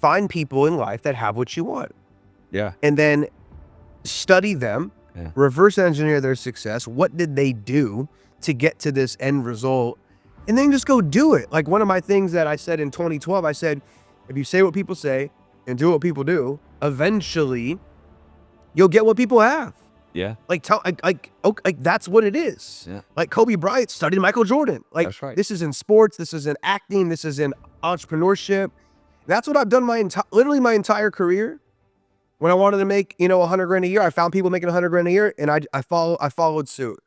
find people in life that have what you want. Yeah. And then study them, reverse engineer their success. What did they do to get to this end result? And then just go do it. Like one of my things that I said in 2012, I said, if you say what people say and do what people do, eventually you'll get what people have. Yeah. Like that's what it is. Yeah. Like Kobe Bryant studied Michael Jordan. Like that's right. This is in sports, this is in acting, this is in entrepreneurship. That's what I've done literally my entire career. When I wanted to make, you know, 100 grand a year, I found people making 100 grand a year, and I followed suit.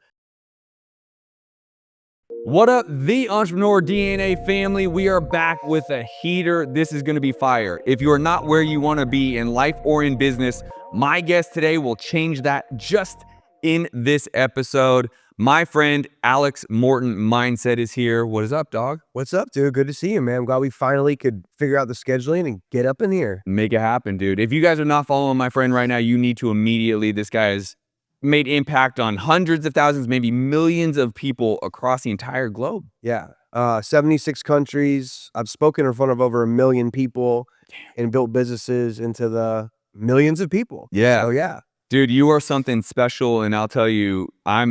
What up, the Entrepreneur DNA family? We are back with a heater. This is going to be fire. If you are not where you want to be in life or in business, my guest today will change that just in this episode. My friend Alex Morton Mindset is here. What is up, dog? What's up, dude? Good to see you, man. I'm glad we finally could figure out the scheduling and get up in here. Make it happen, dude. If you guys are not following my friend right now, you need to immediately. This guy has made impact on hundreds of thousands, maybe millions of people across the entire globe. Yeah. 76 countries. I've spoken in front of over 1 million people and built businesses into the millions of people. Yeah. So yeah. Dude, you are something special, and I'll tell you, I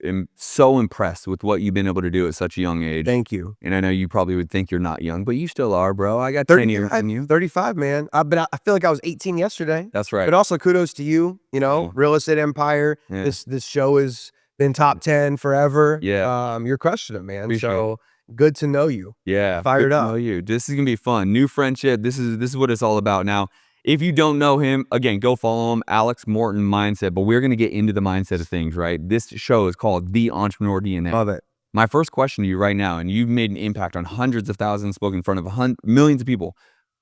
am so impressed with what you've been able to do at such a young age. Thank you. And I know you probably would think you're not young, but you still are, bro. I got 10 years on you. 35, man. But I feel like I was 18 yesterday. That's right. But also kudos to you, you know, Real Estate Empire. Yeah. This show has been top 10 forever. Yeah. You're crushing it, man. Appreciate so good to know you. Yeah. Fired up. Good to know you. This is gonna be fun. New friendship. This is what it's all about. Now, if you don't know him, again, go follow him, Alex Morton Mindset. But we're going to get into the mindset of things, right? This show is called The Entrepreneur DNA. Love it. My first question to you right now, and you've made an impact on hundreds of thousands, spoken in front of millions of people.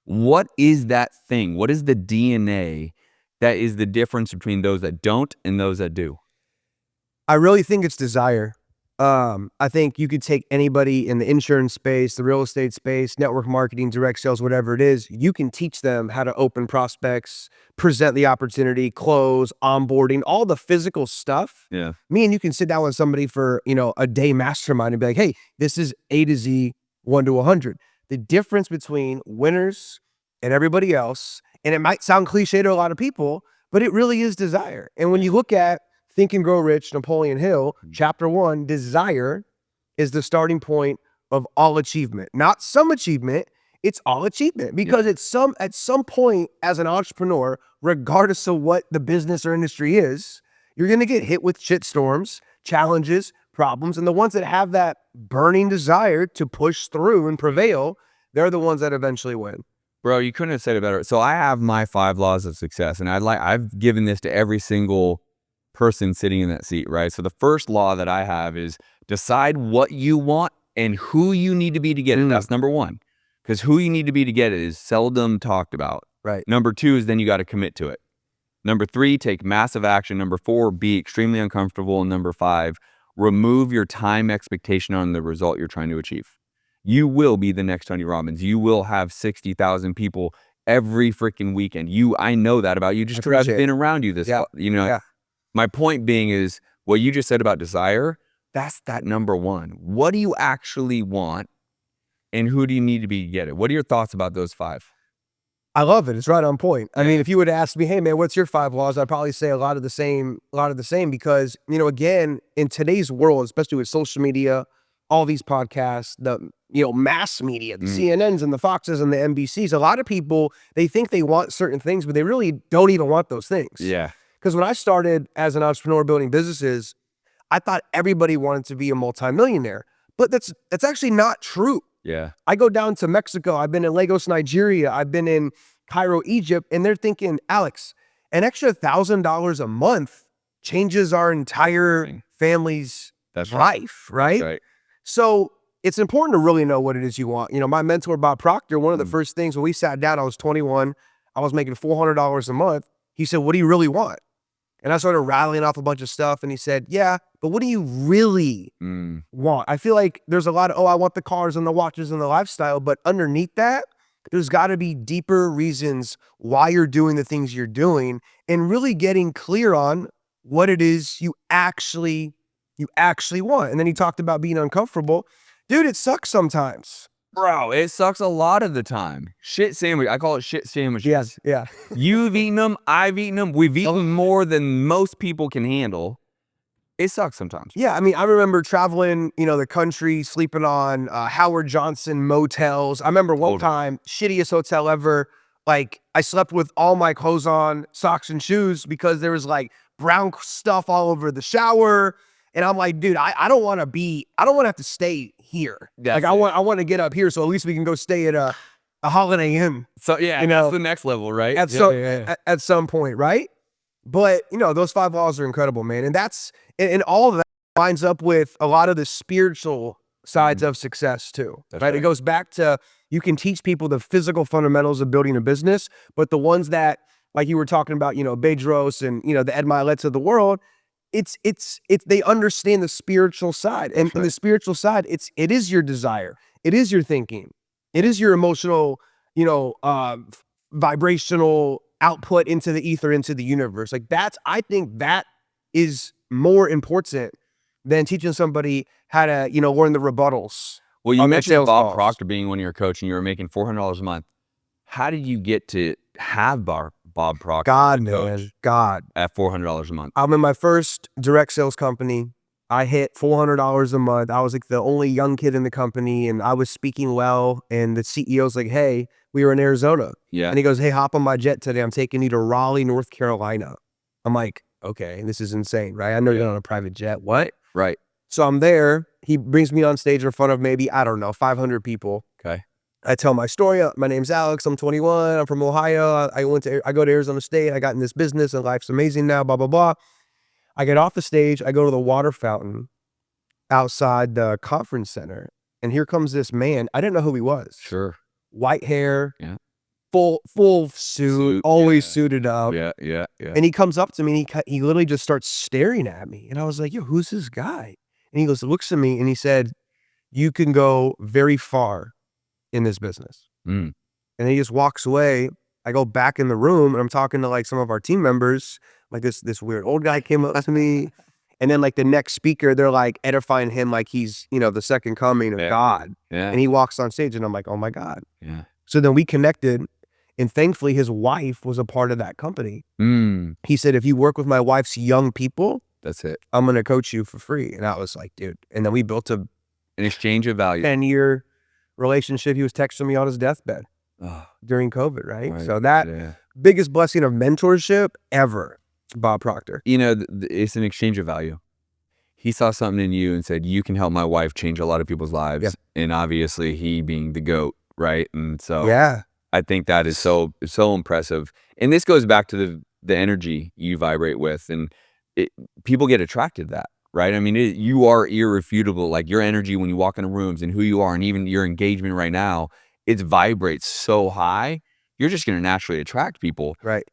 What is that thing? What is the DNA that is the difference between those that don't and those that do? I really think it's desire. I think you could take anybody in the insurance space, the real estate space, network marketing, direct sales, whatever it is. You can teach them how to open prospects, present the opportunity, close, onboarding, all the physical stuff. Yeah. Me and you can sit down with somebody for, you know, a day mastermind and be like, hey, this is A to Z, 1 to 100. The difference between winners and everybody else, and it might sound cliche to a lot of people, but it really is desire. And when you look at Think and Grow Rich, Napoleon Hill, chapter 1, desire is the starting point of all achievement. Not some achievement, it's all achievement. Because at some point as an entrepreneur, regardless of what the business or industry is, you're going to get hit with shitstorms, challenges, problems. And the ones that have that burning desire to push through and prevail, they're the ones that eventually win. Bro, you couldn't have said it better. So I have my 5 laws of success, and I've given this to every single person sitting in that seat, right? So the first law that I have is decide what you want and who you need to be to get it. That's number 1, because who you need to be to get it is seldom talked about. Right. Number 2 is then you got to commit to it. Number 3, take massive action. Number 4, be extremely uncomfortable. And number 5, remove your time expectation on the result you're trying to achieve. You will be the next Tony Robbins. You will have 60,000 people every freaking weekend. I know that about you just because I've been around you Yeah. My point being is what you just said about desire, that's that number 1. What do you actually want and who do you need to be to get it? What are your thoughts about those 5? I love it. It's right on point. I mean, if you would ask me, hey man, what's your 5 laws? I'd probably say a lot of the same because, you know, again, in today's world, especially with social media, all these podcasts, the, you know, mass media, the CNNs and the Foxes and the NBCs, a lot of people, they think they want certain things, but they really don't even want those things. Yeah. Because when I started as an entrepreneur building businesses, I thought everybody wanted to be a multimillionaire, but that's actually not true. Yeah. I go down to Mexico. I've been in Lagos, Nigeria. I've been in Cairo, Egypt, and they're thinking, Alex, an extra $1,000 a month changes our entire family's life, right? That's right. So it's important to really know what it is you want. You know, my mentor, Bob Proctor, one of the first things when we sat down, I was 21, I was making $400 a month. He said, what do you really want? And I started rattling off a bunch of stuff. And he said, yeah, but what do you really want? I feel like there's a lot of, I want the cars and the watches and the lifestyle. But underneath that, there's got to be deeper reasons why you're doing the things you're doing and really getting clear on what it is you actually want. And then he talked about being uncomfortable. Dude, it sucks sometimes. Bro, it sucks a lot of the time. Shit sandwich. I call it shit sandwiches. Yes, yeah. You've eaten them. I've eaten them. We've eaten more than most people can handle. It sucks sometimes. Yeah, I mean, I remember traveling, the country, sleeping on Howard Johnson motels. I remember one time, shittiest hotel ever. Like, I slept with all my clothes on, socks and shoes, because there was like brown stuff all over the shower. And I'm like, dude, I don't want to have to stay here. That's I want to get up here, so at least we can go stay at a Holiday Inn. So yeah, that's the next level, right? At some point, right? But those 5 laws are incredible, man. And and all of that lines up with a lot of the spiritual sides of success too. Right? It goes back to, you can teach people the physical fundamentals of building a business, but the ones that, like you were talking about, Bedros and the Ed Milet's of the world, it's they understand the spiritual side. And the spiritual side, it is your desire, it is your thinking, it is your emotional, vibrational output into the ether, into the universe. Like, I think that is more important than teaching somebody how to, learn the rebuttals. Well, you mentioned Bob Proctor being one of your coaches, and you were making $400 a month. How did you get to have Bob Proctor? God, man, God. At $400 a month. I'm in my first direct sales company. I hit $400 a month. I was like the only young kid in the company, and I was speaking well. And the CEO's like, hey, we were in Arizona. Yeah. And he goes, hey, hop on my jet today. I'm taking you to Raleigh, North Carolina. I'm like, okay, this is insane, right? I know you're on a private jet. What? Right. So I'm there. He brings me on stage in front of maybe, I don't know, 500 people. Okay. I tell my story. My name's Alex. I'm 21. I'm from Ohio. I go to Arizona State. I got in this business and life's amazing now, blah, blah, blah. I get off the stage. I go to the water fountain outside the conference center. And here comes this man. I didn't know who he was. Sure. White hair. Yeah. Full suit, always suited up. Yeah. And he comes up to me and he literally just starts staring at me. And I was like, yo, who's this guy? And he looks at me and he said, you can go very far in this business. And then he just walks away. I go back in the room and I'm talking to like some of our team members. Like this weird old guy came up to me. And then like the next speaker, they're like edifying him like he's, the second coming of God. Yeah. And he walks on stage and I'm like, oh my God. Yeah. So then we connected. And thankfully, his wife was a part of that company. He said, if you work with my wife's young people, that's it. I'm going to coach you for free. And I was like, dude. And then we built an exchange of value. 10-year relationship. He was texting me on his deathbed during COVID, right? So that biggest blessing of mentorship ever, Bob Proctor. It's an exchange of value. He saw something in you and said, you can help my wife change a lot of people's lives. Yeah. And obviously, he being the GOAT, right? And so I think that is so impressive. And this goes back to the energy you vibrate with. And people get attracted to that, right? I mean, you are irrefutable. Like your energy when you walk into rooms and who you are and even your engagement right now, it vibrates so high. You're just going to naturally attract people. Right.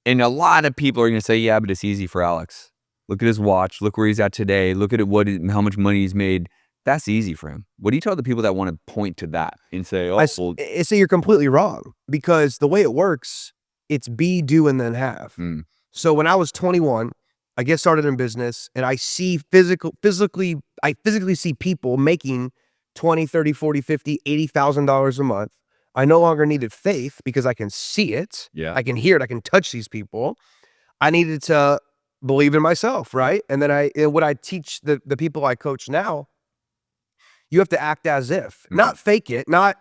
And a lot of people are going to say, yeah, but it's easy for Alex. Look at his watch. Look where he's at today. Look at how much money he's made. That's easy for him. What do you tell the people that want to point to that and say, oh, I say you're completely wrong, because the way it works, it's be, do, and then have. So when I was 21, I get started in business and I see physically see people making $20, $30, $40, $50, $80,000 a month. I no longer needed faith because I can see it. Yeah. I can hear it. I can touch these people. I needed to believe in myself, right? And then what I teach the people I coach now, you have to act as if, not fake it, not,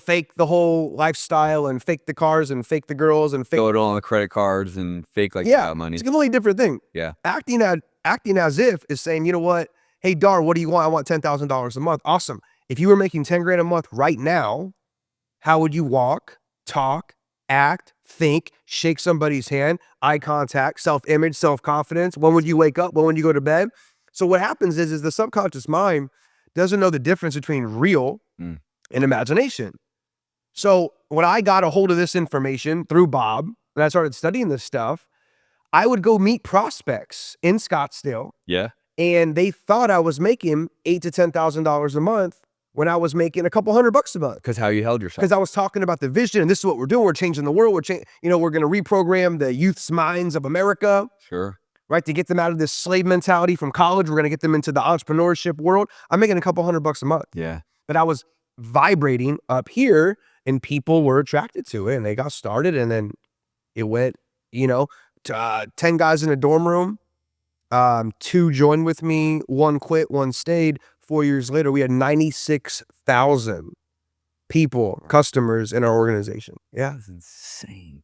fake the whole lifestyle and fake the cars and fake the girls and fake. Go it all on the credit cards and fake like you got money. It's a completely different thing. Yeah. Acting as if is saying, you know what? Hey, Dar, what do you want? I want $10,000 a month. Awesome. If you were making 10 grand a month right now, how would you walk, talk, act, think, shake somebody's hand, eye contact, self-image, self-confidence? When would you wake up? When would you go to bed? So what happens is the subconscious mind doesn't know the difference between real and imagination. So when I got a hold of this information through Bob and I started studying this stuff, I would go meet prospects in Scottsdale. Yeah. And they thought I was making $8,000 to $10,000 a month when I was making a couple $100 a month. Because how you held yourself. Because I was talking about the vision and this is what we're doing. We're changing the world. We're going to reprogram the youth's minds of America. Sure. Right, to get them out of this slave mentality from college. We're going to get them into the entrepreneurship world. I'm making a couple $100 a month. Yeah. But I was vibrating up here, and people were attracted to it, and they got started, and then it went, to 10 guys in a dorm room. 2 joined with me, 1 quit, 1 stayed. 4 years later, we had 96,000 people, customers in our organization. Yeah. That's insane.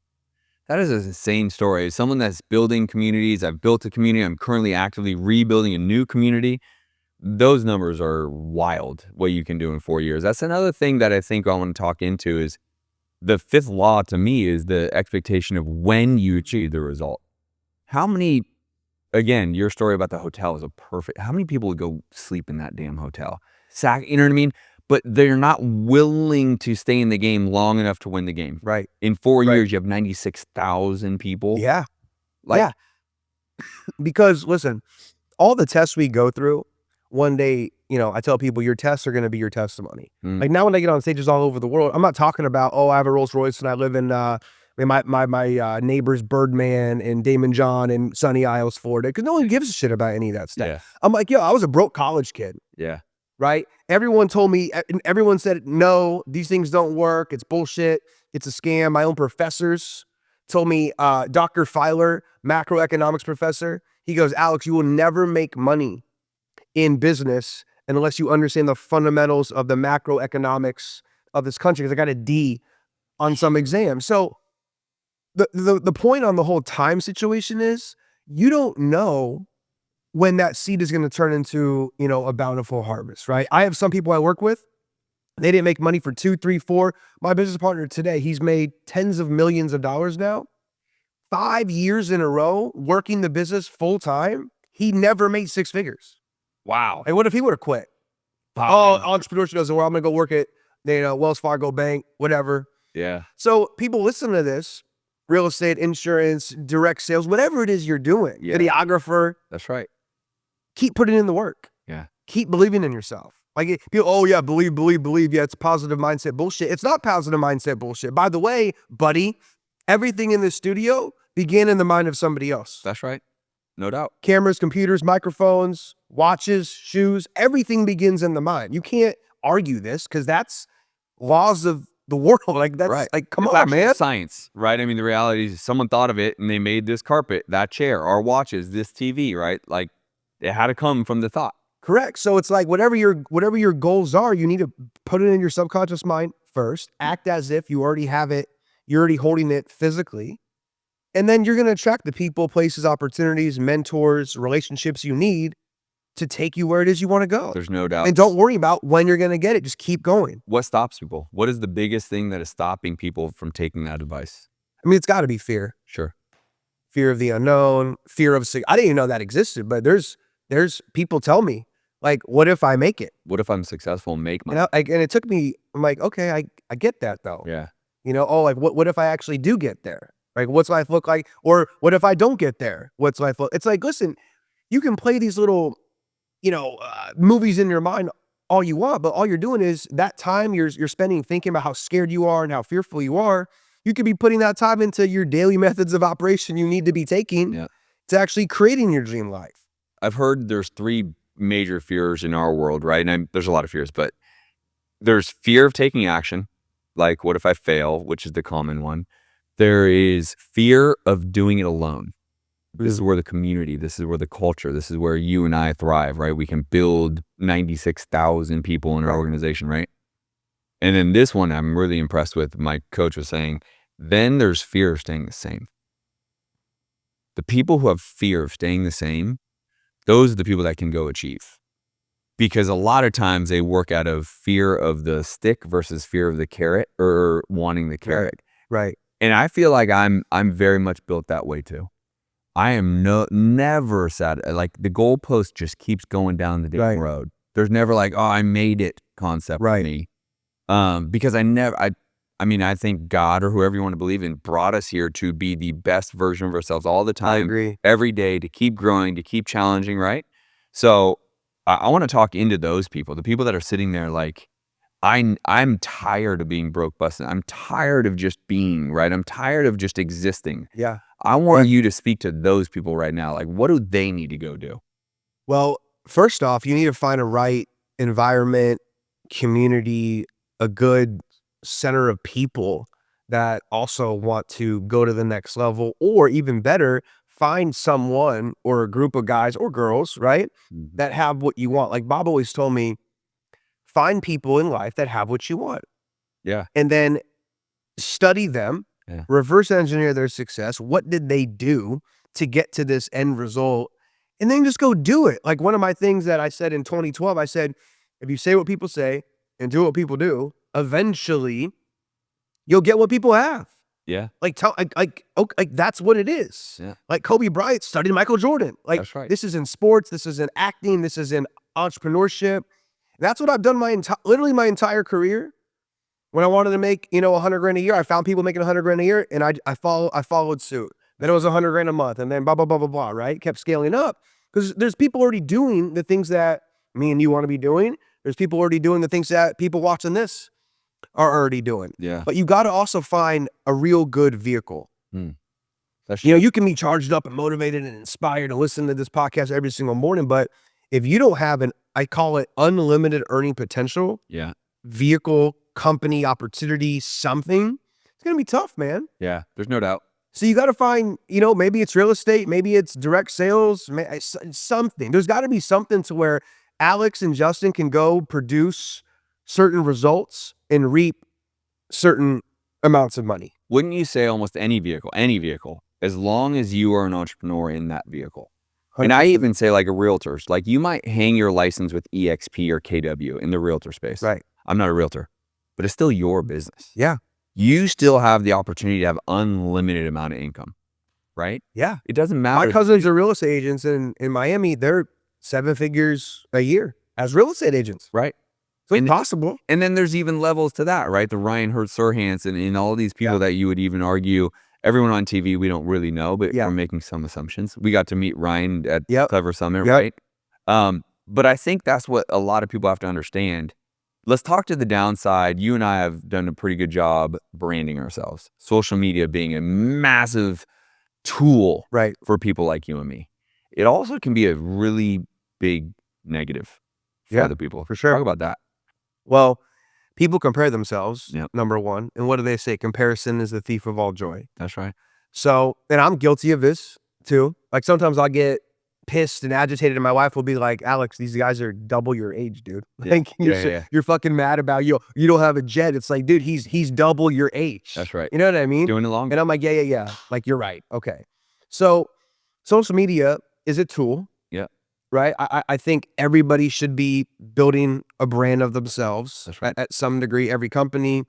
That is an insane story. As someone that's building communities, I've built a community, I'm currently actively rebuilding a new community. Those numbers are wild, what you can do in 4 years. That's another thing that I think I want to talk into is the 5th law to me is the expectation of when you achieve the result. How many, again, your story about the hotel is a perfect, how many people would go sleep in that damn hotel? You know what I mean? But they're not willing to stay in the game long enough to win the game. Right. In 4 years, you have 96,000 people. Yeah. Like, Because listen, all the tests we go through, one day, I tell people your tests are going to be your testimony. Like now when I get on stages all over the world, I'm not talking about, oh, I have a Rolls Royce and I live in my neighbor's Birdman and Damon John in Sunny Isles, Florida, because no one gives a shit about any of that stuff. Yeah. I'm like, yo, I was a broke college kid. Yeah. Right? Everyone told me, everyone said, no, these things don't work. It's bullshit. It's a scam. My own professors told me, Dr. Filer, macroeconomics professor, he goes, Alex, you will never make money in business unless you understand the fundamentals of the macroeconomics of this country, because I got a D on some exam. So the point on the whole time situation is you don't know when that seed is going to turn into, a bountiful harvest, right? I have some people I work with, they didn't make money for 2, 3, 4. My business partner today, he's made tens of millions of dollars now. 5 years in a row working the business full time, he never made 6 figures. Wow. Hey, what if he would have quit? Wow. Oh, entrepreneurship doesn't work. I'm going to go work at, Wells Fargo Bank, whatever. Yeah. So people listen to this, real estate, insurance, direct sales, whatever it is you're doing, videographer. That's right. Keep putting in the work. Yeah. Keep believing in yourself. Like people, oh yeah, believe. Yeah, it's positive mindset bullshit. It's not positive mindset bullshit. By the way, buddy, everything in this studio began in the mind of somebody else. That's right. No doubt. Cameras, computers, microphones, watches, shoes, everything begins in the mind. You can't argue this because that's laws of the world. Like that's right. like, come it's on, man. Science, right? I mean, the reality is someone thought of it and they made this carpet, that chair, our watches, this TV, right? Like it had to come from the thought. Correct. So it's like whatever your goals are, you need to put it in your subconscious mind first, act as if you already have it, you're already holding it physically. And then you're going to attract the people, places, opportunities, mentors, relationships you need to take you where it is you want to go. There's no doubt. And don't worry about when you're going to get it. Just keep going. What stops people? What is the biggest thing that is stopping people from taking that advice? I mean, it's got to be fear. Sure. Fear of the unknown, fear of, I didn't even know that existed, but there's people tell me, like, what if I make it? What if I'm successful and make money? And it took me, I'm like, okay, I get that though. Yeah. Like what if I actually do get there? Like, what's life look like? Or what if I don't get there? What's life look? It's like, listen, you can play these little, movies in your mind all you want, but all you're doing is that time you're spending thinking about how scared you are and how fearful you are. You could be putting that time into your daily methods of operation you need to be taking to actually creating your dream life. I've heard there's 3 major fears in our world, right? And there's a lot of fears, but there's fear of taking action. Like, what if I fail, which is the common one. There is fear of doing it alone. This is where the community, this is where the culture, this is where you and I thrive, right? We can build 96,000 people in our organization, right? And then this one I'm really impressed with. My coach was saying, then there's fear of staying the same. The people who have fear of staying the same, those are the people that can go achieve. Because a lot of times they work out of fear of the stick versus fear of the carrot, or wanting the carrot. Right. And I feel like I'm very much built that way too. I am never sad. Like the goalpost just keeps going down the damn road. There's never like, oh, I made it concept for me. Because I think God, or whoever you want to believe in, brought us here to be the best version of ourselves all the time. I agree. Every day, to keep growing, to keep challenging, right? So I want to talk into those people, the people that are sitting there like, I'm tired of being broke, busted. I'm tired of just being, right? I'm tired of just existing. Yeah. I want you to speak to those people right now. Like, what do they need to go do? Well, first off, you need to find a right environment, community, a good center of people that also want to go to the next level, or even better, find someone or a group of guys or girls, right, that have what you want. Like Bob always told me, find people in life that have what you want. Yeah. And then study them, reverse engineer their success. What did they do to get to this end result? And then just go do it. Like one of my things that I said in 2012, I said, if you say what people say and do what people do, eventually you'll get what people have. Yeah. Like that's what it is. Yeah. Like Kobe Bryant studied Michael Jordan. Like That's right. this is in sports, this is in acting, this is in entrepreneurship. That's what I've done literally my entire career. When I wanted to make, you know, 100 grand a year, I found people making 100 grand a year, and I followed suit. Then it was 100 grand a month, and then blah blah blah blah blah. Right? Kept scaling up because there's people already doing the things that me and you want to be doing. There's people already doing the things that people watching this are already doing. Yeah. But you got to also find a real good vehicle. That's You know, you can be charged up and motivated and inspired to listen to this podcast every single morning, but if you don't have I call it unlimited earning potential, vehicle, company, opportunity, something, it's going to be tough, man. Yeah. There's no doubt. So you got to find, you know, maybe it's real estate, maybe it's direct sales, something. There's got to be something to where Alex and Justin can go produce certain results and reap certain amounts of money. Wouldn't you say almost any vehicle, as long as you are an entrepreneur in that vehicle? 100%. And I even say like a realtor, like you might hang your license with EXP or KW in the realtor space. Right. I'm not a realtor, but it's still your business. Yeah. You still have the opportunity to have unlimited amount of income, right? Yeah. It doesn't matter. My cousins are real estate agents in Miami. They're 7 figures a year as real estate agents. Right. So it's possible. And then there's even levels to that, right? The Ryan Hurd-Sirhands and all these people that you would even argue, everyone on TV we don't really know, but we're making some assumptions. We got to meet Ryan at Clever Summit, right? But I think that's what a lot of people have to understand. Let's talk to the downside. You and I have done a pretty good job branding ourselves. Social media being a massive tool for people like you and me. It also can be a really big negative for other people. For sure. Talk about that. Well, people compare themselves, number one. And what do they say? Comparison is the thief of all joy. That's right. So, and I'm guilty of this too. Like sometimes I'll get pissed and agitated and my wife will be like, Alex, these guys are double your age, dude. Like you're fucking mad about you don't have a jet. It's like, dude, he's double your age. That's right. You know what I mean? Doing it longer. And I'm like, yeah. Like you're right. Okay. So social media is a tool. Right? I think everybody should be building a brand of themselves at some degree. Every company,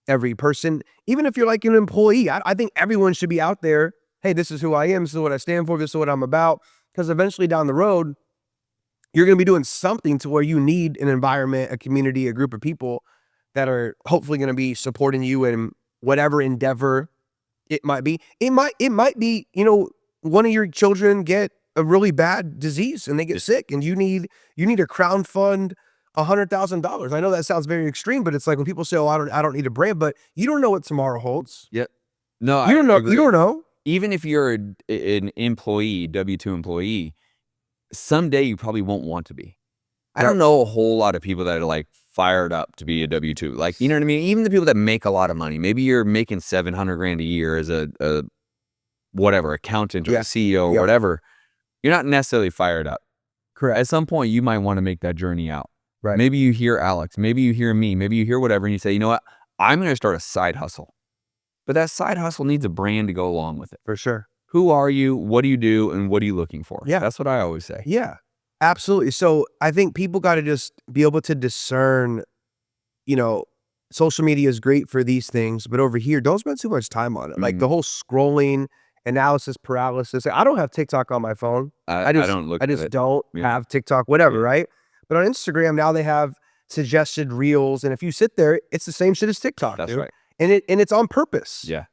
every person, even if you're like an employee, I think everyone should be out there. Hey, this is who I am. This is what I stand for. This is what I'm about. Because eventually down the road, you're going to be doing something to where you need an environment, a community, a group of people that are hopefully going to be supporting you in whatever endeavor it might be. It might be, you know, one of your children get a really bad disease and they get sick and you need to crowdfund $100,000. I know that sounds very extreme, but it's like when people say, oh, I don't need a brand, but you don't know what tomorrow holds. No, you don't know. Even if you're an employee, W-2 employee, someday you probably won't want to be. I don't know a whole lot of people that are like fired up to be a W-2. Like, you know what I mean? Even the people that make a lot of money, maybe you're making 700 grand a year as a whatever, accountant or a CEO or whatever. You're not necessarily fired up. Correct. At some point, you might want to make that journey out. Right. Maybe you hear Alex. Maybe you hear me. Maybe you hear whatever, and you say, you know what? I'm going to start a side hustle. But that side hustle needs a brand to go along with it. For sure. Who are you? What do you do? And what are you looking for? Yeah. That's what I always say. Yeah, absolutely. So I think people got to just be able to discern, you know, social media is great for these things, but over here, don't spend too much time on it. Like the whole scrolling, analysis paralysis. I don't have TikTok on my phone. I just don't have TikTok, whatever, right? But on Instagram now they have suggested reels, and if you sit there, it's the same shit as TikTok. That's dude. right. And it's on purpose. Yeah.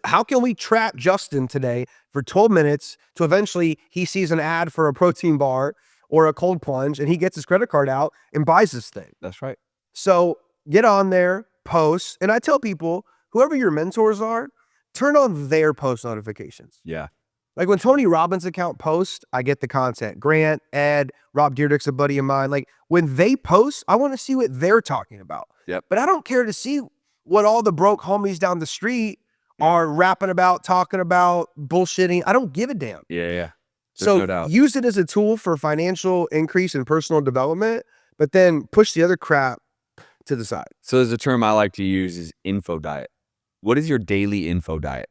How can we trap Justin today for 12 minutes to eventually he sees an ad for a protein bar or a cold plunge and he gets his credit card out and buys this thing. That's right. So get on there, post, and I tell people, whoever your mentors are, turn on their post notifications. Yeah. Like when Tony Robbins' account posts, I get the content. Grant, Ed, Rob Dyrdek's a buddy of mine. Like when they post, I want to see what they're talking about. Yep. But I don't care to see what all the broke homies down the street are rapping about, talking about, bullshitting. I don't give a damn. Yeah, yeah. There's So no doubt. use it as a tool for financial increase and personal development, but then push the other crap to the side. So there's a term I like to use is info diet. What is your daily info diet?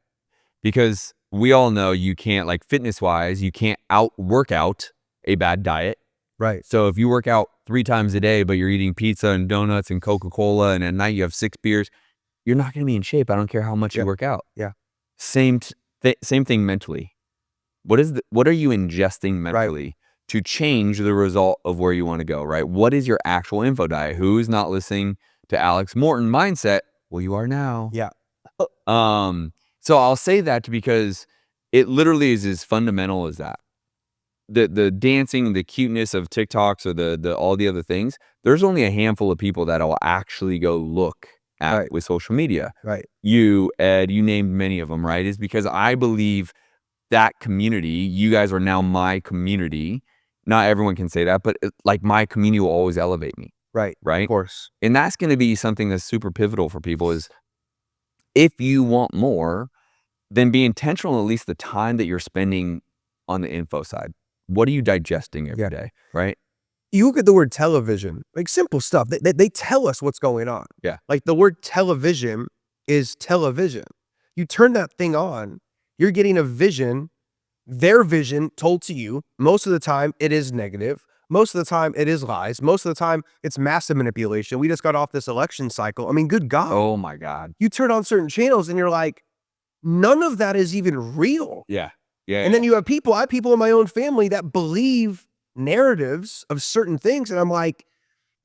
Because we all know you can't, like fitness wise, you can't work out a bad diet. Right. So if you work out 3 times a day, but you're eating pizza and donuts and Coca-Cola, and at night you have 6 beers, you're not going to be in shape. I don't care how much you work out. Yeah. Same thing mentally. What are you ingesting mentally to change the result of where you want to go, right? What is your actual info diet? Who's not listening to Alex Morton mindset? Well, you are now. Yeah. So I'll say that because it literally is as fundamental as that. The dancing, the cuteness of TikToks or the all the other things, there's only a handful of people that will actually go look at with social media. Right. You, Ed, you named many of them, right? Is because I believe that community, you guys are now my community. Not everyone can say that, but like my community will always elevate me. Right. Right. Of course. And that's going to be something that's super pivotal for people is if you want more, then be intentional at least the time that you're spending on the info side. What are you digesting every day, right? You look at the word television, like simple stuff. They tell us what's going on. Yeah. Like the word television is television. You turn that thing on, you're getting a vision, their vision told to you. Most of the time it is negative. Most of the time it is lies. Most of the time it's massive manipulation. We just got off this election cycle. I mean, good God. Oh my God. You turn on certain channels and you're like, none of that is even real. Yeah. Yeah. And then you have people, I have people in my own family that believe narratives of certain things. And I'm like,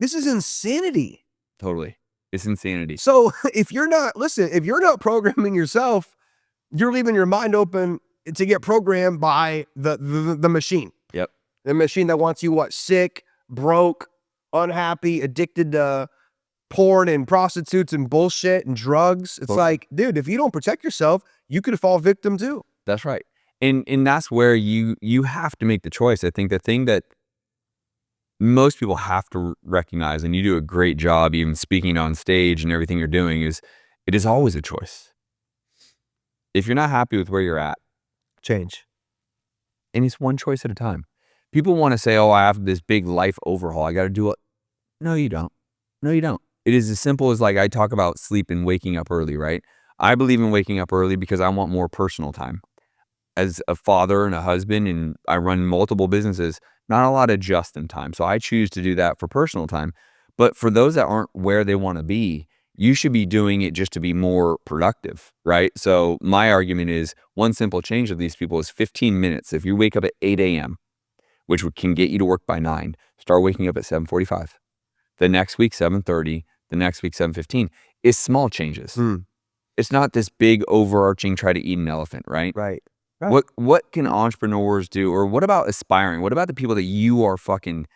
this is insanity. Totally. It's insanity. So if you're not programming yourself, you're leaving your mind open to get programmed by the machine. Yep. The machine that wants you what? Sick, broke, unhappy, addicted to porn and prostitutes and bullshit and drugs. It's like, dude, if you don't protect yourself, you could fall victim too. That's right. And that's where you have to make the choice. I think the thing that most people have to recognize, and you do a great job even speaking on stage and everything you're doing, is it is always a choice. If you're not happy with where you're at, change. And it's one choice at a time. People want to say, oh, I have this big life overhaul. I got to do it. No, you don't. No, you don't. It is as simple as like I talk about sleep and waking up early, right? I believe in waking up early because I want more personal time. As a father and a husband, and I run multiple businesses, not a lot of just in time. So I choose to do that for personal time. But for those that aren't where they want to be, you should be doing it just to be more productive, right? So my argument is one simple change of these people is 15 minutes. If you wake up at 8 a.m., which can get you to work by 9, start waking up at 7:45. The next week, 7:30. The next week, 7:15. It's small changes. It's not this big overarching try to eat an elephant, right? Right. What can entrepreneurs do? Or what about aspiring? What about the people that you are fucking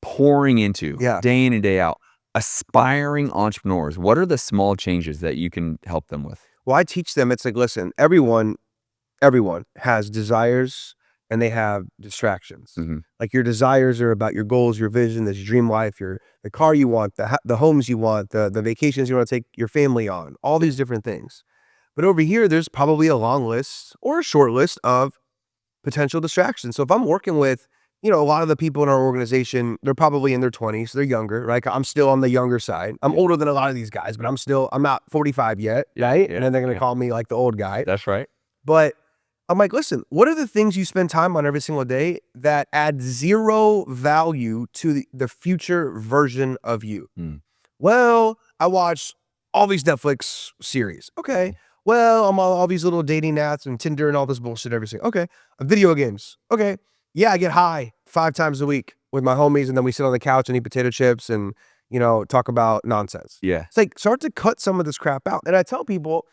pouring into day in and day out? Aspiring entrepreneurs, what are the small changes that you can help them with? Well, I teach them, it's like, listen, everyone has desires and they have distractions. Like your desires are about your goals, your vision, this dream life, the car you want, the homes you want, the vacations you want to take your family on, all these different things. But over here, there's probably a long list or a short list of potential distractions. So if I'm working with, a lot of the people in our organization, they're probably in their 20s, they're younger, right? I'm still on the younger side. I'm older than a lot of these guys, but I'm not 45 yet, right? And then they're going to call me like the old guy. That's right. But I'm like, listen, what are the things you spend time on every single day that add zero value to the future version of you? Well, I watch all these Netflix series. Okay. Well, I'm on all these little dating apps and Tinder and all this bullshit every single. Okay. Video games. Okay. Yeah, I get high 5 times a week with my homies, and then we sit on the couch and eat potato chips and, talk about nonsense. Yeah. It's like, start to cut some of this crap out. And I tell people,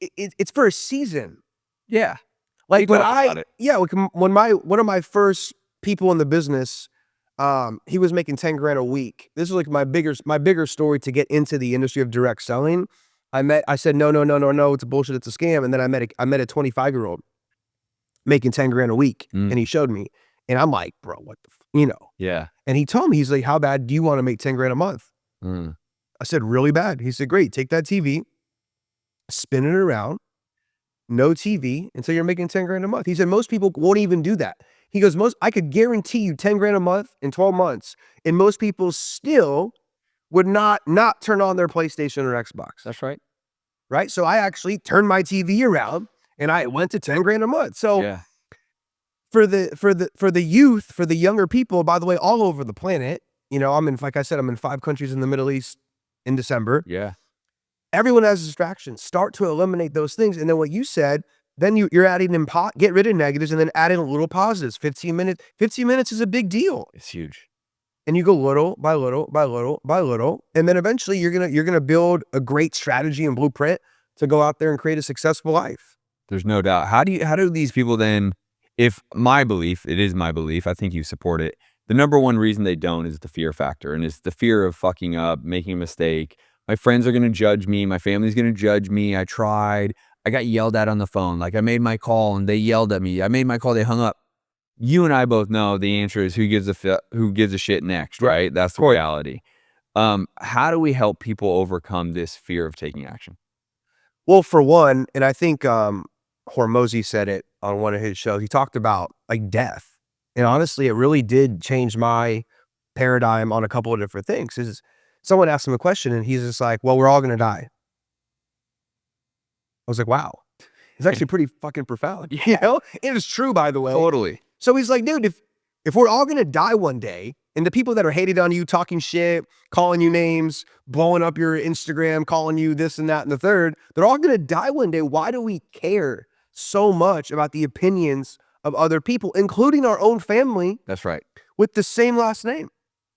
it's for a season. Yeah. Like when one of my first people in the business, he was making 10 grand a week. This was like my bigger story to get into the industry of direct selling. I said, no, it's a bullshit. It's a scam. And then I met a 25-year-old. making 10 grand a week. Mm. And he showed me. And I'm like, bro, what the, you know? Yeah. And he told me, he's like, how bad do you want to make 10 grand a month? Mm. I said, really bad. He said, great, take that TV, spin it around, no TV until you're making 10 grand a month. He said, most people won't even do that. He goes, I could guarantee you 10 grand a month in 12 months. And most people still would not turn on their PlayStation or Xbox. That's right. Right. So I actually turned my TV around and I went to 10 grand a month. So Yeah. for the youth, for the younger people, by the way, all over the planet, you know, like I said, I'm in 5 countries in the Middle East in December. Yeah. Everyone has distractions. Start to eliminate those things. And then what you said, then you're adding in get rid of negatives and then adding a little positives. 15 minutes. 15 minutes is a big deal. It's huge. And you go little by little by little by little. And then eventually you're gonna build a great strategy and blueprint to go out there and create a successful life. There's no doubt. How do these people then, if my belief, it is my belief, I think you support it. The number one reason they don't is the fear factor. And it's the fear of fucking up, making a mistake. My friends are going to judge me. My family's going to judge me. I tried. I got yelled at on the phone. Like I made my call and they yelled at me. I made my call. They hung up. You and I both know the answer is who gives a shit next, right? That's the reality. How do we help people overcome this fear of taking action? Well, for one, and I think Hormozy said it on one of his shows, he talked about like death. And honestly, it really did change my paradigm on a couple of different things. Is someone asked him a question and he's just like, well, we're all going to die. I was like, wow, it's actually pretty fucking profound. You know, it is true, by the way. Totally. So he's like, dude, if we're all going to die one day, and the people that are hated on you, talking shit, calling you names, blowing up your Instagram, calling you this and that and the third, they're all going to die one day. Why do we care so much about the opinions of other people, including our own family? That's right. With the same last name.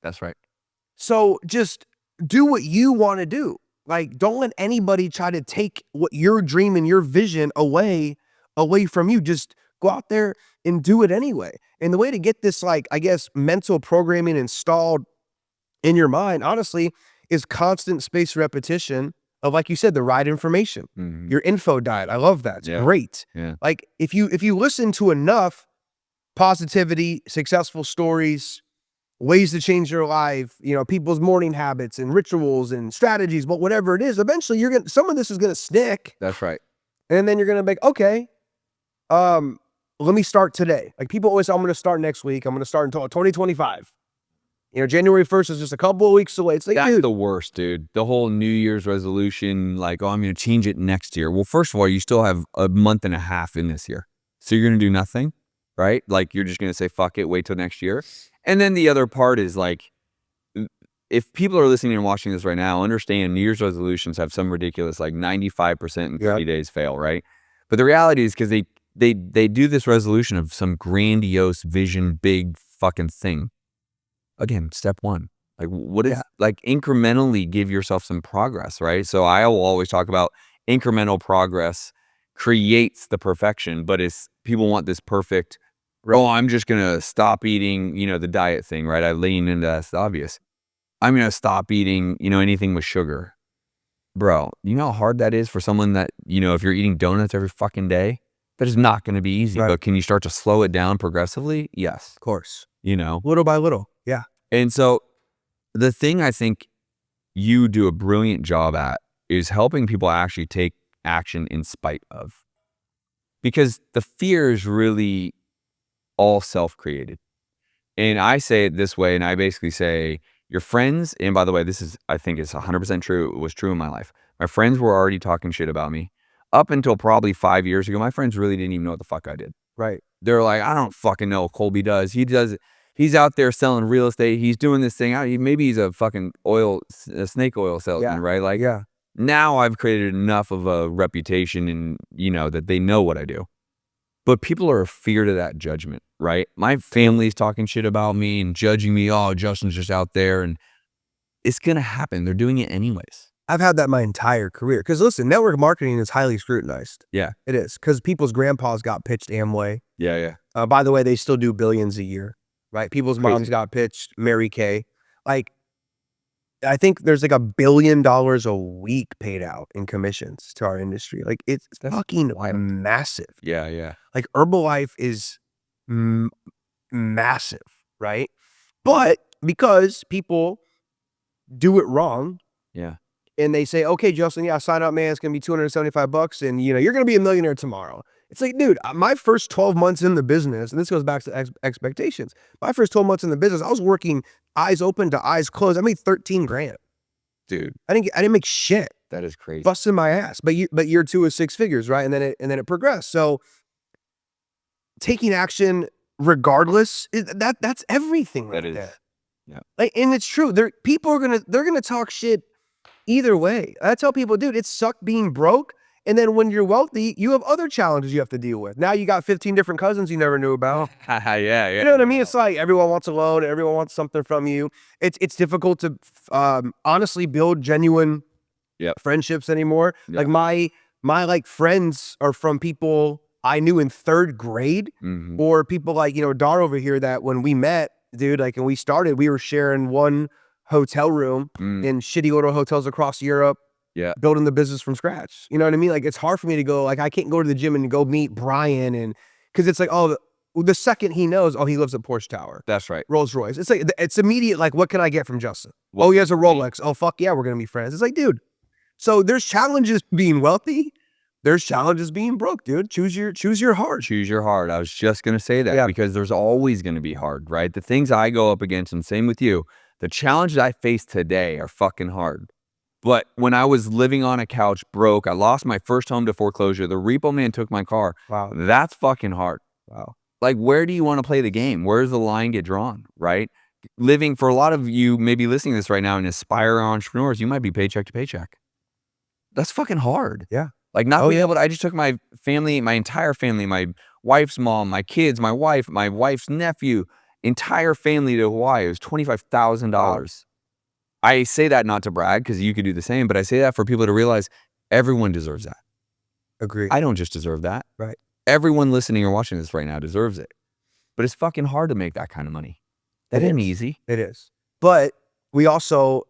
That's right. So just do what you want to do. Like, don't let anybody try to take what your dream and your vision away from you. Just go out there and do it anyway. And the way to get this, like, I guess, mental programming installed in your mind, honestly, is constant spaced repetition of, like you said, the right information. Mm-hmm. Your info diet. I love that. It's great. Yeah. Like, if you listen to enough positivity, successful stories, ways to change your life, you know, people's morning habits and rituals and strategies, but whatever it is, eventually some of this is gonna stick. That's right. And then you're gonna be like, okay, let me start today. Like people always say, I'm gonna start next week. I'm gonna start until 2025. You know, January 1st is just a couple of weeks away. It's like, that's dude, the worst, dude. The whole New Year's resolution, like, oh, I'm gonna change it next year. Well, first of all, you still have a month and a half in this year. So you're gonna do nothing, right? Like you're just gonna say, fuck it, wait till next year. And then the other part is like, if people are listening and watching this right now, understand New Year's resolutions have some ridiculous, like 95% in 30 days fail, right? But the reality is because they do this resolution of some grandiose vision, big fucking thing. Again, step one, like what is like incrementally give yourself some progress, right? So I will always talk about incremental progress creates the perfection, but it's people want this perfect, oh, I'm just going to stop eating, you know, the diet thing, right? I lean into that's obvious. I'm going to stop eating, you know, anything with sugar. Bro, you know how hard that is for someone that, you know, if you're eating donuts every fucking day, that is not going to be easy. Right. But can you start to slow it down progressively? Yes. Of course. You know, little by little. Yeah. And so the thing I think you do a brilliant job at is helping people actually take action in spite of. Because the fear is really all self-created. And I say it this way, and I basically say, your friends, and by the way, this is, I think it's 100% true. It was true in my life. My friends were already talking shit about me. Up until probably 5 years ago, my friends really didn't even know what the fuck I did. Right. They're like, I don't fucking know what Colby does. He's out there selling real estate. He's doing this thing. Maybe he's a fucking snake oil salesman, right? Like, now I've created enough of a reputation and, you know, that they know what I do. But people are afeared of that judgment, right? My family's talking shit about me and judging me. Oh, Justin's just out there. And it's going to happen. They're doing it anyways. I've had that my entire career. Because listen, network marketing is highly scrutinized. Yeah. It is. Because people's grandpas got pitched Amway. Yeah. By the way, they still do billions a year, right? People's moms got pitched Mary Kay. Like, I think there's like $1 billion a week paid out in commissions to our industry. Like it's fucking massive. Yeah, yeah. Like Herbalife is massive, right? But because people do it wrong Yeah. and they say, okay, Justin, yeah, sign up, man. It's going to be $275 and you're going to be a millionaire tomorrow. It's like, dude, my first 12 months in the business, and this goes back to expectations. My first 12 months in the business, I was working eyes open to eyes closed. I made 13 grand. Dude, I didn't make shit. that is crazy. Busting my ass. But year 2 is 6 figures, right? And then it progressed. So taking action regardless, that's everything right there. Yeah. Like, and it's true. People are gonna talk shit either way. I tell people, dude, it sucked being broke. And then when you're wealthy, you have other challenges you have to deal with. Now you got 15 different cousins you never knew about. Yeah. You know what I mean? It's like everyone wants a loan, everyone wants something from you. It's difficult to honestly build genuine friendships anymore. Yep. Like my like friends are from people I knew in 3rd grade, or people like, Dar over here that when we met, dude, like, and we started, we were sharing one hotel room in shitty little hotels across Europe. Yeah. Building the business from scratch. You know what I mean? Like, it's hard for me to go, like, I can't go to the gym and go meet Brian, and because it's like, oh, the second he knows, oh, he lives at Porsche Tower. That's right. Rolls Royce. It's like, it's immediate, like, what can I get from Justin? Oh, he has a Rolex. Oh, fuck yeah, we're gonna be friends. It's like, dude. So there's challenges being wealthy. There's challenges being broke, dude. Choose your hard. Choose your hard. I was just going to say that because there's always going to be hard, right? The things I go up against, and same with you, the challenges I face today are fucking hard. But when I was living on a couch broke, I lost my first home to foreclosure. The repo man took my car. Wow. That's fucking hard. Wow. Like, where do you want to play the game? Where does the line get drawn, right? Living, for a lot of you maybe listening to this right now and aspire entrepreneurs, you might be paycheck to paycheck. That's fucking hard. Yeah. Like, not being able to, I just took my family, my entire family, my wife's mom, my kids, my wife's nephew, entire family to Hawaii. It was $25,000. Wow. I say that not to brag, because you could do the same, but I say that for people to realize everyone deserves that. Agree. I don't just deserve that. Right. Everyone listening or watching this right now deserves it. But it's fucking hard to make that kind of money. That ain't easy. It is. But we also,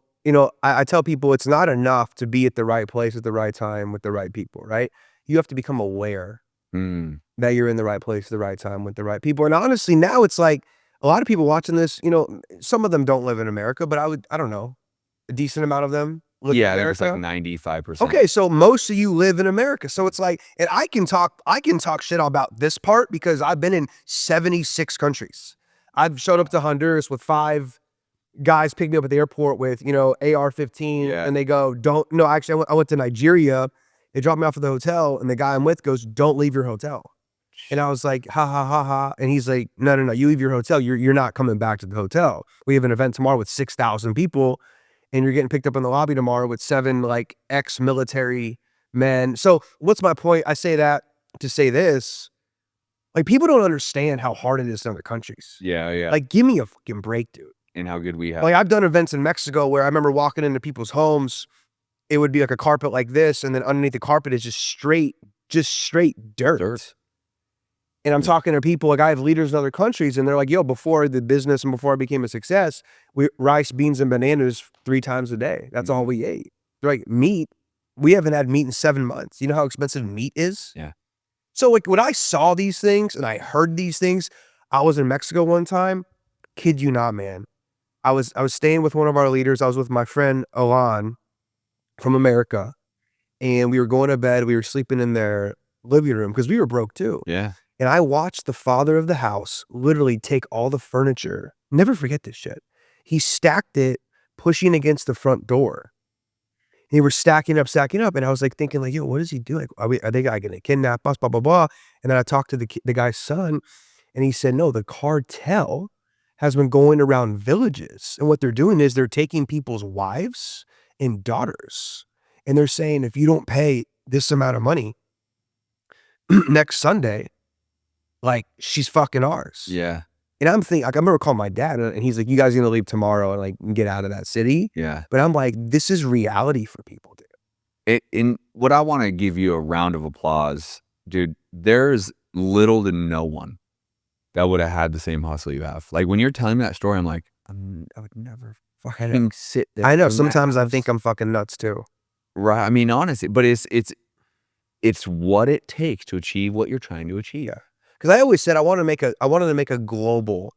I tell people it's not enough to be at the right place at the right time with the right people, right? You have to become aware that you're in the right place at the right time with the right people. And honestly, now it's like a lot of people watching this, some of them don't live in America, but I don't know, a decent amount of them live in America. It's like 95%. Okay, so most of you live in America. So it's like, and I can talk shit about this part because I've been in 76 countries. I've showed up to Honduras with 5 guys picked me up at the airport with, AR-15, and they go, actually, I went to Nigeria. They dropped me off at the hotel, and the guy I'm with goes, don't leave your hotel. And I was like, ha, ha, ha, ha. And he's like, no, you leave your hotel. You're not coming back to the hotel. We have an event tomorrow with 6,000 people, and you're getting picked up in the lobby tomorrow with 7, like, ex-military men. So what's my point? I say that to say this. Like, people don't understand how hard it is in other countries. Yeah. Like, give me a fucking break, dude. And how good we have. Like, I've done events in Mexico where I remember walking into people's homes, it would be like a carpet like this, and then underneath the carpet is just straight dirt. And I'm talking to people, like I have leaders in other countries, and they're like, yo, before the business and before I became a success, rice, beans, and bananas 3 times a day. That's all we ate. They're like, meat, we haven't had meat in 7 months. You know how expensive meat is? Yeah. So like when I saw these things and I heard these things, I was in Mexico one time, kid you not, man. I was staying with one of our leaders. I was with my friend Alon from America, and we were going to bed. We were sleeping in their living room because we were broke too. Yeah. And I watched the father of the house literally take all the furniture. Never forget this shit. He stacked it, pushing against the front door. And they were stacking up. And I was like thinking like, yo, what does he do? Like, are they going to kidnap us? Blah, blah, blah. And then I talked to the guy's son, and he said, no, the cartel has been going around villages. And what they're doing is they're taking people's wives and daughters. And they're saying, if you don't pay this amount of money next Sunday, like, she's fucking ours. Yeah. And I'm thinking, like, I remember calling my dad, and he's like, you guys are going to leave tomorrow and like get out of that city. Yeah. But I'm like, this is reality for people, dude. In what I want to give you a round of applause, dude, there's little to no one that would have had the same hustle you have. Like, when you're telling me that story, I'm like, I would never fucking sit there. I know. in that Sometimes I house. think I'm fucking nuts too. Right. I mean, honestly, but it's what it takes to achieve what you're trying to achieve. Yeah. Because I always said I wanted to make a global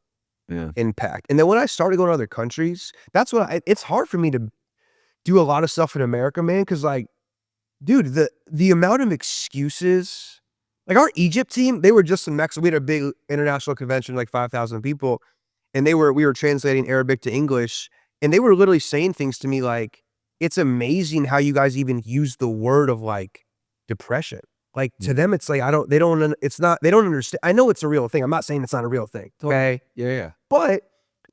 impact. And then when I started going to other countries, that's what it's hard for me to do a lot of stuff in America, man. Because like, dude, the amount of excuses, like our Egypt team, they were just in Mexico. We had a big international convention, like 5,000 people, and we were translating Arabic to English, and they were literally saying things to me like, "It's amazing how you guys even use the word of like depression." Like to them, it's like they don't understand. I know it's a real thing. I'm not saying it's not a real thing. Okay, Yeah. but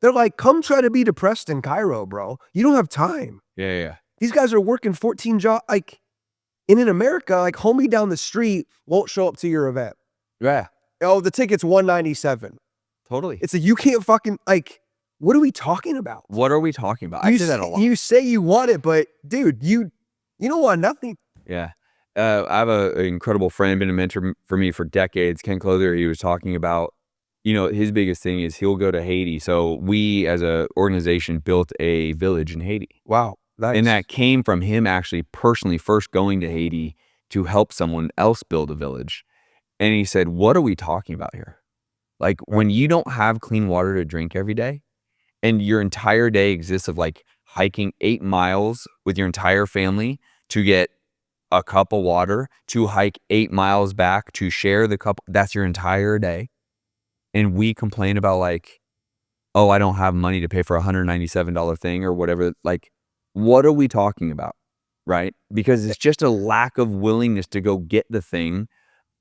they're like, "Come try to be depressed in Cairo, bro. You don't have time." Yeah. These guys are working 14 jobs. Like, and in America, like, homie down the street won't show up to your event. Yeah. Oh, the ticket's $197. Totally. It's like, you can't fucking, like, what are we talking about? What are we talking about? I You say that a lot. You say you want it, but dude, you don't want nothing. Yeah. I have an incredible friend, been a mentor for me for decades, 𝐀𝐻N𝐨𝐿. He was talking about, his biggest thing is he'll go to Haiti. So we as a organization built a village in Haiti. Wow. Nice. And that came from him actually personally first going to Haiti to help someone else build a village. And he said, what are we talking about here? Like when you don't have clean water to drink every day and your entire day exists of like hiking 8 miles with your entire family to get a cup of water, to hike 8 miles back to share the cup, that's your entire day. And we complain about like, oh, I don't have money to pay for a $197 thing or whatever. Like, what are we talking about? Right? Because it's just a lack of willingness to go get the thing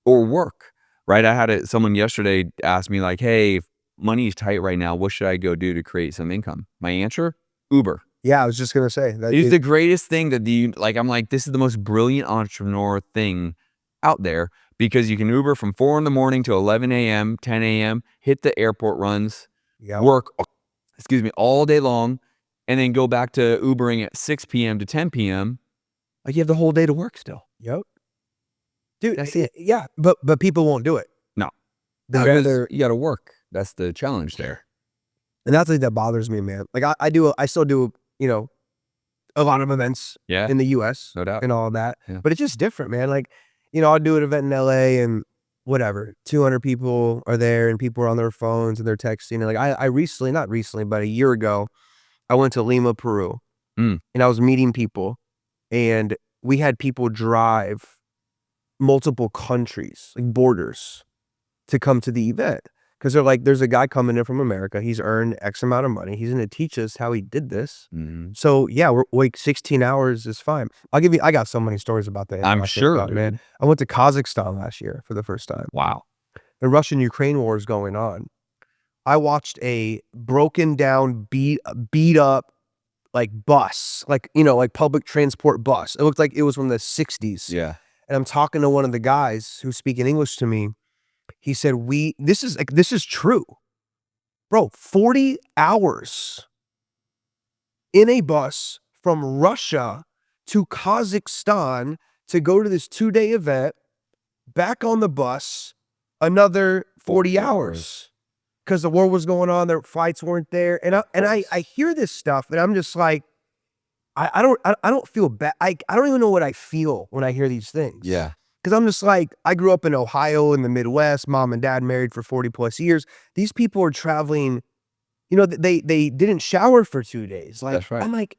or work. Right? I had someone yesterday ask me like, hey, if money is tight right now, what should I go do to create some income? My answer, Uber. Yeah, I was just gonna say that It's the greatest thing that I'm like, this is the most brilliant entrepreneur thing out there because you can Uber from 4 in the morning to 11 a.m., 10 a.m., hit the airport runs, work, all day long, and then go back to Ubering at 6 p.m. to 10 p.m. Like you have the whole day to work still. Yep. Dude, that's it. Yeah, but people won't do it. No. Because you got to work. That's the challenge there. And that's the thing that bothers me, man. Like I still do, a lot of events in the US, no doubt, and all that. Yeah. But it's just different, man. Like, I'll do an event in LA and whatever, 200 people are there and people are on their phones and they're texting. And like I recently, not recently, but a year ago, I went to Lima, Peru, and I was meeting people, and we had people drive multiple countries, like borders, to come to the event. Because they're like, there's a guy coming in from America. He's earned X amount of money. He's going to teach us how he did this. So yeah, we're like 16 hours is fine. I got so many stories about that. I'm sure, man. I went to Kazakhstan last year for the first time. Wow. The Russian-Ukraine war is going on. I watched a broken down, beat up like bus, like, like public transport bus. It looked like it was from the 60s. Yeah. And I'm talking to one of the guys who's speaking English to me. He said, this is true. Bro, 40 hours in a bus from Russia to Kazakhstan to go to this 2-day event, back on the bus, another 40 hours. Because the war was going on, their flights weren't there. And I hear this stuff and I'm just like, I don't feel bad. I don't even know what I feel when I hear these things. Yeah. Because I'm just like, I grew up in Ohio in the Midwest, mom and dad married for 40 plus years. These people are traveling, they didn't shower for 2 days. Like, that's right. I'm like,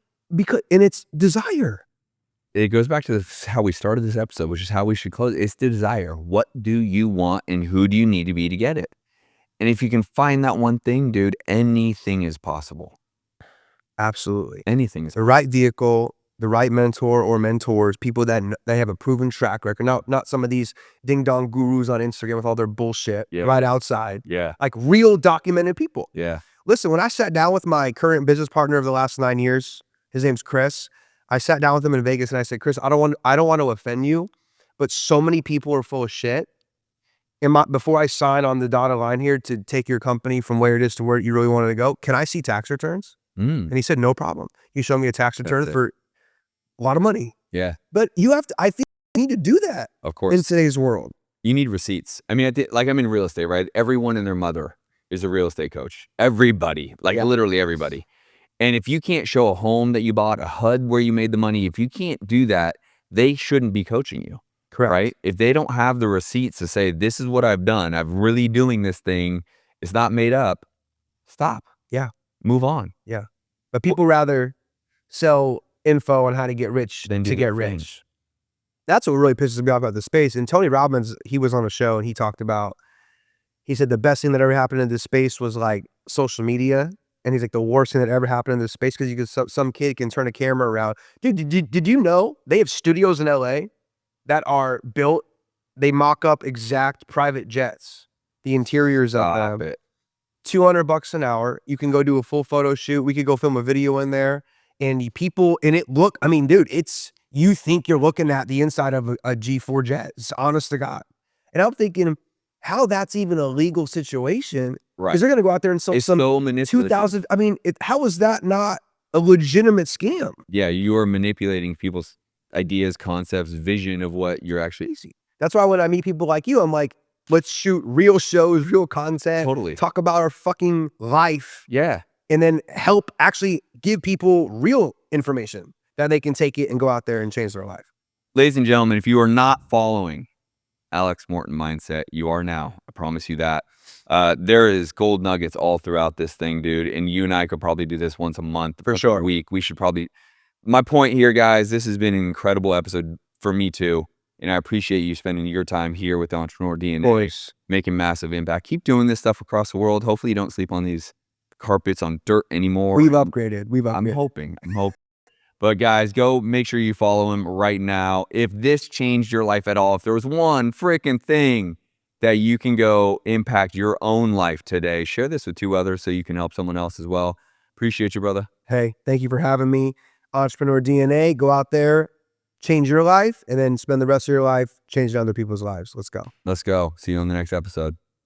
and it's desire. It goes back to how we started this episode, which is how we should close. It's the desire. What do you want and who do you need to be to get it? And if you can find that one thing, dude, anything is possible. Absolutely. Anything is the right vehicle, the right mentor or mentors, people that have a proven track record. Not some of these ding dong gurus on Instagram with all their bullshit right outside. Yeah. Like real documented people. Yeah. Listen, when I sat down with my current business partner of the last 9 years, his name's Chris. I sat down with him in Vegas and I said, Chris, I don't want to offend you, but so many people are full of shit. And before I sign on the dotted line here to take your company from where it is to where you really wanted to go, can I see tax returns? And he said, no problem. He showed me a tax return for a lot of money. Yeah. But I think you need to do that. Of course. In today's world. You need receipts. I mean, like I'm in real estate, right? Everyone and their mother is a real estate coach. Everybody, like literally everybody. And if you can't show a home that you bought, a HUD where you made the money, if you can't do that, they shouldn't be coaching you. Correct. Right? If they don't have the receipts to say, this is what I've done, I'm really doing this thing, it's not made up, stop. Yeah. Move on. Yeah. But people rather sell info on how to get rich Then do to their get thing. rich. That's what really pisses me off about the space. And Tony Robbins, he was on a show and he talked about, he said the best thing that ever happened in this space was like social media. And he's like, the worst thing that ever happened in this space, because you can, some kid can turn a camera around. Dude, did you know they have studios in LA that are built, they mock up exact private jets, the interiors of Stop them. it. $200 an hour. You can go do a full photo shoot. We could go film a video in there. And the people in it look, I mean, dude, it's, you think you're looking at the inside of a G4 jet. It's honest to God. And I'm thinking how that's even a legal situation. Right. Because they're going to go out there and sell It's some so manipulative. 2,000. I mean, how is that not a legitimate scam? Yeah, you are manipulating people's ideas, concepts, vision of what you're actually. That's why when I meet people like you, I'm like, let's shoot real shows, real content. Totally. Talk about our fucking life. Yeah. And then help actually give people real information that they can take it and go out there and change their life. Ladies and gentlemen, if you are not following Alex Morton Mindset, you are now. I promise you that. There is gold nuggets all throughout this thing, dude. And you and I could probably do this once a month, For once sure. a week. We should probably. My point here, guys, this has been an incredible episode for me too. And I appreciate you spending your time here with Entrepreneur DNA, Boys. making massive impact. Keep doing this stuff across the world. Hopefully you don't sleep on these carpets on dirt anymore. We've upgraded. I'm hoping. But guys, go make sure you follow him right now. If this changed your life at all, if there was one freaking thing that you can go impact your own life today, share this with 2 others so you can help someone else as well. Appreciate you, brother. Hey, thank you for having me. Entrepreneur DNA, go out there, change your life, and then spend the rest of your life changing other people's lives. Let's go. Let's go. See you on the next episode.